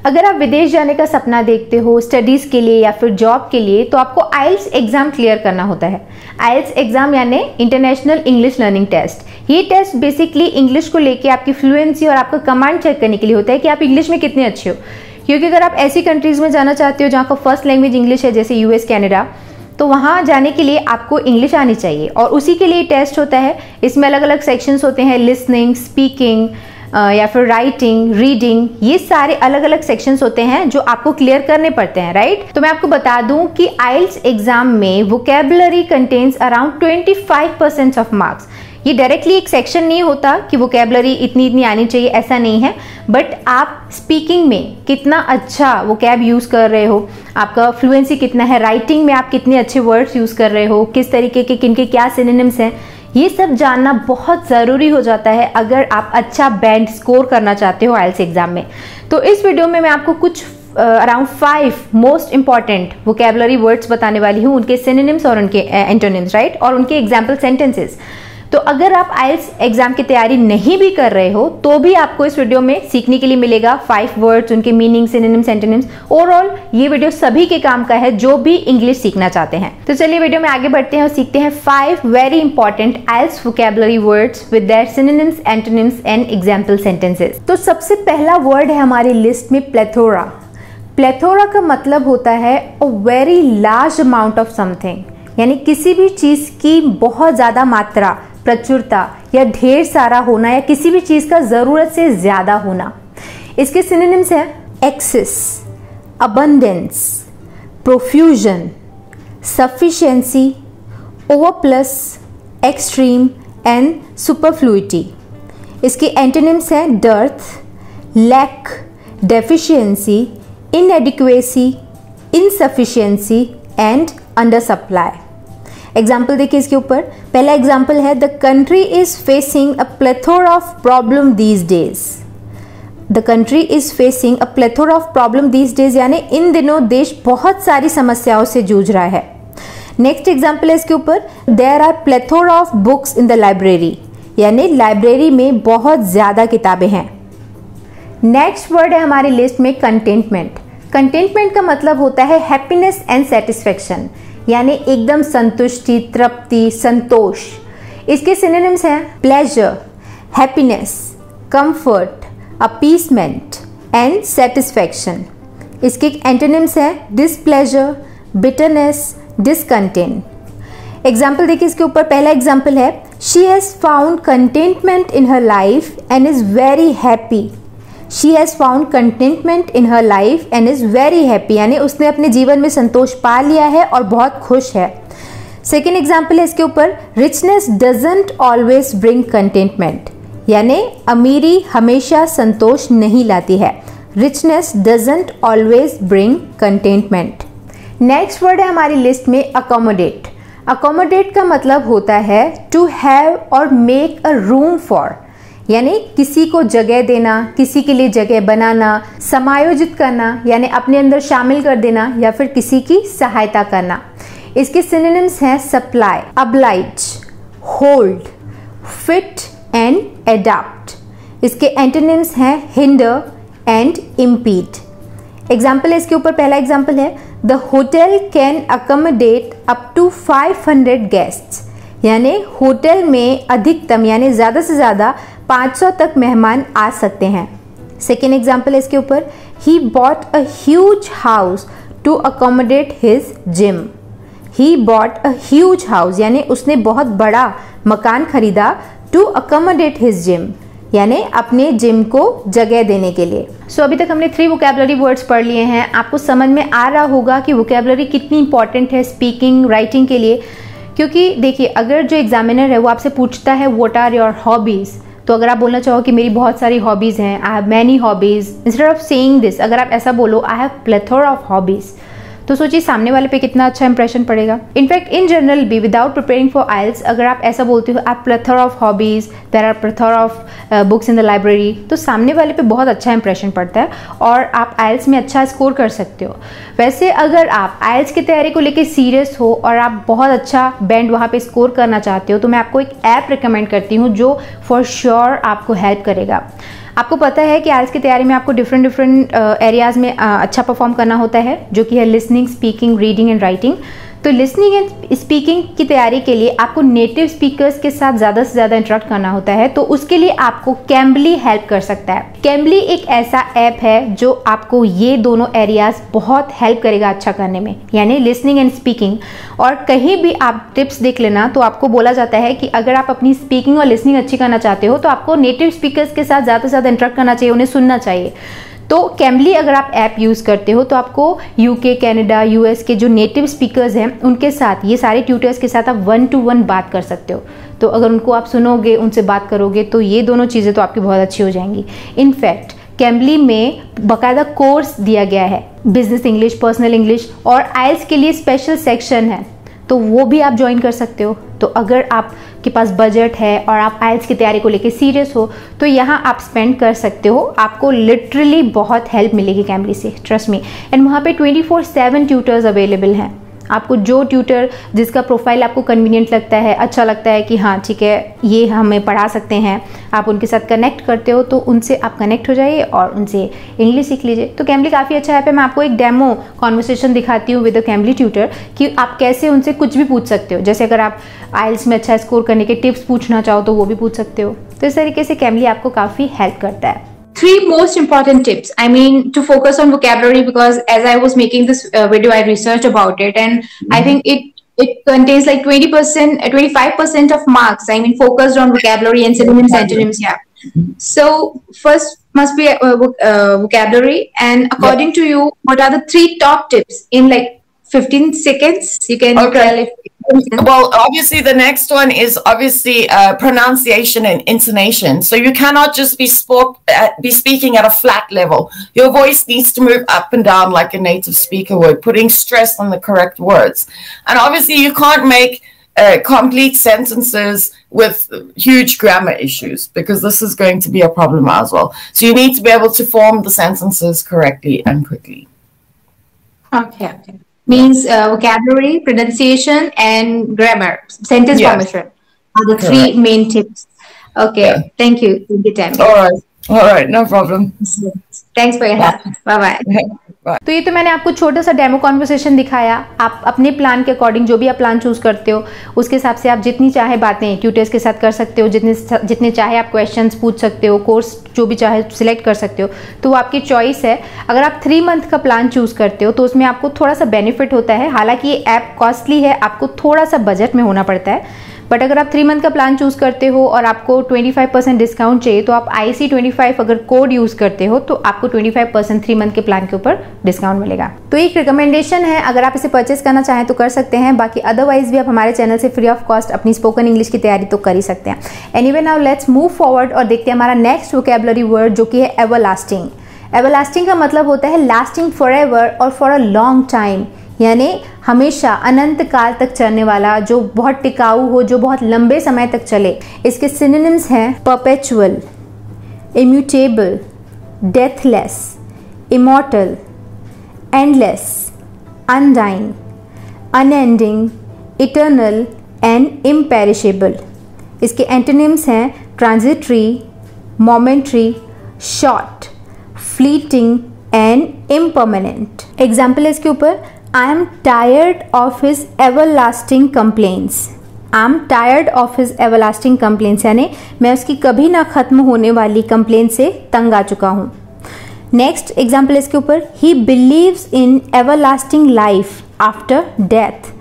अगर आप विदेश जाने का सपना देखते हो स्टडीज़ के लिए या फिर जॉब के लिए, तो आपको आइल्स एग्ज़ाम क्लियर करना होता है। आइल्स एग्ज़ाम यानी इंटरनेशनल इंग्लिश लर्निंग टेस्ट। ये टेस्ट बेसिकली इंग्लिश को लेके आपकी फ्लुएंसी और आपका कमांड चेक करने के लिए होता है कि आप इंग्लिश में कितने अच्छे हो। क्योंकि अगर आप ऐसी कंट्रीज़ में जाना चाहते हो जहाँ का फर्स्ट लैंग्वेज इंग्लिश है, जैसे यूएस, कनाडा, तो वहाँ जाने के लिए आपको इंग्लिश आनी चाहिए और उसी के लिए टेस्ट होता है। इसमें अलग अलग सेक्शंस होते हैं, लिसनिंग, स्पीकिंग या फिर राइटिंग, रीडिंग, ये सारे अलग अलग सेक्शंस होते हैं जो आपको क्लियर करने पड़ते हैं, राइट। तो मैं आपको बता दूं कि आइल्स एग्जाम में vocabulary contains around 25% of marks. ये डायरेक्टली एक सेक्शन नहीं होता कि वोकैबुलरी इतनी आनी चाहिए, ऐसा नहीं है, बट आप स्पीकिंग में कितना अच्छा वोकैब यूज़ कर रहे हो, आपका फ्लुएंसी कितना है, राइटिंग में आप कितने अच्छे वर्ड्स यूज़ कर रहे हो, किस तरीके के किनके क्या सिनोनिम्स हैं, ये सब जानना बहुत ज़रूरी हो जाता है अगर आप अच्छा बैंड स्कोर करना चाहते हो आइल्स एग्जाम में। तो इस वीडियो में मैं आपको कुछ around 5 most important vocabulary words बताने वाली हूँ, उनके सिनोनिम्स और उनके एंटोनिम्स, राइट, और उनके एग्जाम्पल सेंटेंसेस। तो अगर आप आइल्स एग्जाम की तैयारी नहीं भी कर रहे हो तो भी आपको इस वीडियो में सीखने के लिए मिलेगा 5 वर्ड्स, उनके मीनिंग, सिनोनिम्स, एंटोनिम्स। ओवरऑल ये वीडियो सभी के काम का है जो भी इंग्लिश सीखना चाहते हैं। तो चलिए वीडियो में आगे बढ़ते हैं और सीखते हैं 5 very important IELTS vocabulary words with their synonyms, antonyms and example sentences. तो सबसे पहला वर्ड है हमारी लिस्ट में प्लेथोरा। प्लेथोरा का मतलब होता है a very large amount of something, यानी किसी भी चीज की बहुत ज्यादा मात्रा, प्रचुरता या ढेर सारा होना, या किसी भी चीज का जरूरत से ज्यादा होना। इसके सिनोनिम्स हैं excess, abundance, profusion, sufficiency, overplus, extreme and superfluity. इसके एंटोनिम्स हैं dearth, lack, deficiency, inadequacy, insufficiency and under supply. Example देखिए इसके ऊपर। पहला एग्जाम्पल है the country is facing a plethora of problem these days. The country is facing a plethora of problem these days, यानी इन दिनों देश बहुत सारी समस्याओं से जूझ रहा है। नेक्स्ट एग्जाम्पल है इसके ऊपर there are plethora of books in the library, यानी लाइब्रेरी में बहुत ज्यादा किताबें हैं। नेक्स्ट वर्ड है हमारी लिस्ट में कंटेंटमेंट। कंटेंटमेंट का मतलब होता है हैप्पीनेस एंड सेटिस्फेक्शन, यानी एकदम संतुष्टि, तृप्ति, संतोष। इसके सिनोनिम्स हैं pleasure, happiness, comfort, appeasement and satisfaction. इसके एंटोनिम्स हैं डिसप्लेजर, बिटरनेस, डिसकंटेंट। एग्जाम्पल देखिए इसके ऊपर। पहला एग्जाम्पल है she has found contentment in her life and is very happy. She has found contentment in her life and is very happy, यानी उसने अपने जीवन में संतोष पा लिया है और बहुत खुश है। सेकेंड एग्जाम्पल है इसके ऊपर richness doesn't always bring contentment, यानी अमीरी हमेशा संतोष नहीं लाती है। Richness doesn't always bring contentment. Next word है हमारी लिस्ट में अकोमोडेट। अकोमोडेट का मतलब होता है टू हैव और मेक अ रूम फॉर, यानी किसी को जगह देना, किसी के लिए जगह बनाना, समायोजित करना, यानी अपने अंदर शामिल कर देना या फिर किसी की सहायता करना। इसके सिनोनिम्स हैं supply, oblige, hold, fit and adapt. इसके एंटोनिम्स हैं हिंडर एंड इम्पीड। एग्जाम्पल है इसके ऊपर। पहला एग्जाम्पल है the hotel can accommodate up to 500 guests, यानी होटल में अधिकतम यानी ज़्यादा से ज़्यादा 500 तक मेहमान आ सकते हैं। सेकेंड एग्जाम्पल है इसके ऊपर he bought a huge house to accommodate his gym. He bought a huge house, यानी उसने बहुत बड़ा मकान खरीदा, टू अकोमोडेट हिज जिम, यानी अपने जिम को जगह देने के लिए। सो अभी तक हमने 3 वोकैबुलरी वर्ड्स पढ़ लिए हैं। आपको समझ में आ रहा होगा कि वोकैबुलरी कितनी इंपॉर्टेंट है स्पीकिंग, राइटिंग के लिए। क्योंकि देखिए अगर जो एग्जामिनर है वो आपसे पूछता है व्हाट आर योर हॉबीज़, तो अगर आप बोलना चाहो कि मेरी बहुत सारी हॉबीज़ हैं, I have many hobbies, instead of saying this अगर आप ऐसा बोलो I have plethora of hobbies, तो सोचिए सामने वाले पे कितना अच्छा इंप्रेशन पड़ेगा। इनफैक्ट इन जनरल भी विदाउट प्रिपेयरिंग फॉर आइल्स अगर आप ऐसा बोलते हो आप plethora of hobbies, there are plethora of books in the library, तो सामने वाले पे बहुत अच्छा इंप्रेशन पड़ता है और आप आइल्स में अच्छा स्कोर कर सकते हो। वैसे अगर आप आइल्स की तैयारी को लेकर सीरियस हो और आप बहुत अच्छा बैंड वहाँ पे स्कोर करना चाहते हो, तो मैं आपको एक ऐप रिकमेंड करती हूँ जो फॉर श्योर आपको हेल्प करेगा। आपको पता है कि आइल्स की तैयारी में आपको डिफरेंट एरियाज में अच्छा परफॉर्म करना होता है, जो कि है listening, speaking, reading and writing. तो लिसनिंग एंड स्पीकिंग की तैयारी के लिए आपको नेटिव स्पीकर्स के साथ ज़्यादा से ज़्यादा इंटरेक्ट करना होता है, तो उसके लिए आपको कैम्बली हेल्प कर सकता है। कैम्बली एक ऐसा ऐप है जो आपको ये दोनों एरियाज बहुत हेल्प करेगा अच्छा करने में, यानी लिसनिंग एंड स्पीकिंग। और कहीं भी आप टिप्स देख लेना तो आपको बोला जाता है कि अगर आप अपनी स्पीकिंग और लिसनिंग अच्छी करना चाहते हो तो आपको नेटिव स्पीकर्स के साथ ज़्यादा से ज़्यादा इंटरेक्ट करना चाहिए, उन्हें सुनना चाहिए। तो कैम्बली अगर आप ऐप यूज़ करते हो तो आपको यूके, कनाडा, यूएस के जो नेटिव स्पीकर्स हैं उनके साथ, ये सारे ट्यूटर्स के साथ आप 1 to 1 बात कर सकते हो। तो अगर उनको आप सुनोगे, उनसे बात करोगे, तो ये दोनों चीज़ें तो आपकी बहुत अच्छी हो जाएंगी। इनफैक्ट कैम्बली में बाकायदा कोर्स दिया गया है, बिजनेस इंग्लिश, पर्सनल इंग्लिश, और आइल्स के लिए स्पेशल सेक्शन है, तो वो भी आप ज्वाइन कर सकते हो। तो अगर आपके पास बजट है और आप आइल्स की तैयारी को लेके सीरियस हो तो यहाँ आप स्पेंड कर सकते हो। आपको लिटरली बहुत हेल्प मिलेगी कैम्बली से, ट्रस्ट मी। एंड वहाँ पे 24/7 ट्यूटर्स अवेलेबल हैं। आपको जो ट्यूटर जिसका प्रोफाइल आपको कन्वीनियंट लगता है, अच्छा लगता है कि हाँ ठीक है ये हमें पढ़ा सकते हैं, आप उनके साथ कनेक्ट करते हो, तो उनसे आप कनेक्ट हो जाइए और उनसे इंग्लिश सीख लीजिए। तो कैम्बली काफ़ी अच्छा ऐप है। मैं आपको एक डेमो कॉन्वर्सेशन दिखाती हूँ विद अ कैम्बली ट्यूटर कि आप कैसे उनसे कुछ भी पूछ सकते हो। जैसे अगर आप आइल्स में अच्छा स्कोर करने के टिप्स पूछना चाहो तो वो भी पूछ सकते हो। तो इस तरीके से कैम्बली आपको काफ़ी हेल्प करता है। 3 most important tips, I mean, to focus on vocabulary, because as I was making this video, I researched about it, and I think it contains like 20%, 25% of marks, I mean, focused on vocabulary and synonyms, antonyms. Yeah. So first must be vocabulary, and according to you, what are the 3 top tips in like 15 seconds? You can tell if. Well, obviously the next one is obviously pronunciation and intonation. So you cannot just be speaking at a flat level. Your voice needs to move up and down like a native speaker would, putting stress on the correct words. And obviously you can't make complete sentences with huge grammar issues, because this is going to be a problem as well. So you need to be able to form the sentences correctly and quickly. Okay. Means vocabulary, pronunciation, and grammar, sentence formation are the 3 main tips. Okay. Yeah. Thank you. Tammy. All right, no problem. Thanks for your help. Bye. तो ये तो मैंने आपको छोटा सा demo conversation दिखाया। आप अपने प्लान के अकॉर्डिंग, जो भी आप प्लान चूज करते हो उसके हिसाब से आप जितनी चाहे बातें ट्यूटर्स के साथ कर सकते हो, जितने चाहे आप क्वेश्चंस पूछ सकते हो, कोर्स जो भी चाहे सिलेक्ट कर सकते हो, तो वो आपकी चॉइस है। अगर आप 3 मंथ का प्लान चूज करते हो तो उसमें आपको थोड़ा सा बेनिफिट होता है। हालांकि ये ऐप कॉस्टली है, आपको थोड़ा सा बजट में होना पड़ता है, बट अगर आप 3 मंथ का प्लान चूज करते हो और आपको 25% डिस्काउंट चाहिए तो आप IC25 अगर कोड यूज करते हो तो आपको 25% 3 मंथ के प्लान के ऊपर डिस्काउंट मिलेगा। तो एक रिकमेंडेशन है, अगर आप इसे परचेस करना चाहें तो कर सकते हैं, बाकी अदरवाइज भी आप हमारे चैनल से फ्री ऑफ कॉस्ट अपनी स्पोकन इंग्लिश की तैयारी तो कर ही सकते हैं। Anyway, now let's move forward और देखते हैं हमारा नेक्स्ट वोकैबुलरी वर्ड, जो कि है एवरलास्टिंग। एवरलास्टिंग का मतलब होता है लास्टिंग फॉरएवर और फॉर अ लॉन्ग टाइम, यानी हमेशा अनंत काल तक चलने वाला, जो बहुत टिकाऊ हो, जो बहुत लंबे समय तक चले। इसके सिनोनिम्स हैं perpetual, immutable, deathless, immortal, endless, undying, unending, eternal and imperishable. इसके एंटोनिम्स हैं transitory, momentary, short, fleeting and impermanent. Example है इसके ऊपर, I am tired of his everlasting complaints. I am tired of his everlasting complaints, यानी मैं उसकी कभी ना खत्म होने वाली कंप्लेन से तंग आ चुका हूँ। नेक्स्ट एग्जाम्पल इसके ऊपर, he believes in everlasting life after death.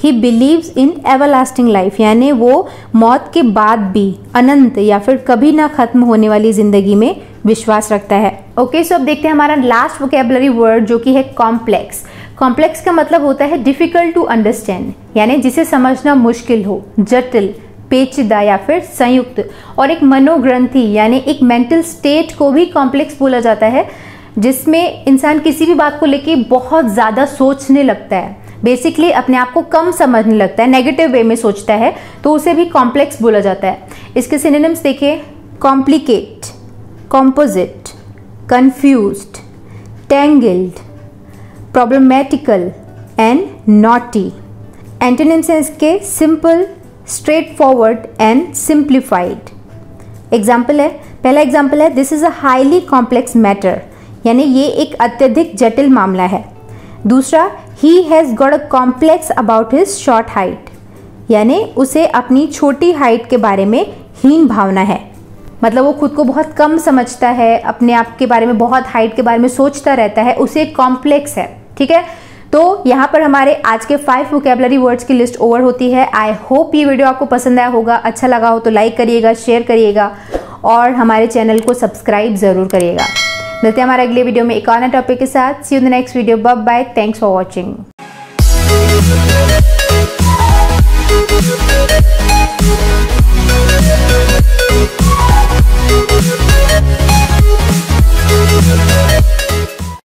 He believes in everlasting life, यानी वो मौत के बाद भी अनंत या फिर कभी ना खत्म होने वाली जिंदगी में विश्वास रखता है। ओके, सो अब देखते हैं हमारा लास्ट वोकैबुलरी वर्ड, जो कि है कॉम्प्लेक्स। कॉम्प्लेक्स का मतलब होता है डिफिकल्ट टू अंडरस्टैंड, यानी जिसे समझना मुश्किल हो, जटिल, पेचीदा या फिर संयुक्त। और एक मनोग्रंथि यानी एक मेंटल स्टेट को भी कॉम्प्लेक्स बोला जाता है, जिसमें इंसान किसी भी बात को लेके बहुत ज़्यादा सोचने लगता है, बेसिकली अपने आप को कम समझने लगता है, नेगेटिव वे में सोचता है, तो उसे भी कॉम्प्लेक्स बोला जाता है। इसके सिनोनिम्स देखिए, complicate, composite, confused, tangled, problematical and knotty. Antonyms हैं इसके simple, straightforward and simplified, example है, पहला एग्जाम्पल है this is a highly complex matter, यानी ये एक अत्यधिक जटिल मामला है। दूसरा, he has got a complex about his short height, यानी उसे अपनी छोटी हाइट के बारे में हीन भावना है, मतलब वो खुद को बहुत कम समझता है, अपने आप के बारे में, बहुत हाइट के बारे में सोचता रहता है, उसे कॉम्प्लेक्स है। ठीक है, तो यहाँ पर हमारे आज के 5 वोकैबुलरी वर्ड्स की लिस्ट ओवर होती है। आई होप ये वीडियो आपको पसंद आया होगा, अच्छा लगा हो तो लाइक करिएगा, शेयर करिएगा और हमारे चैनल को सब्सक्राइब जरूर करिएगा। मिलते हैं हमारे अगले वीडियो में एक और नए टॉपिक के साथ। See you in the next video, bye bye, thanks for watching. We'll be right back.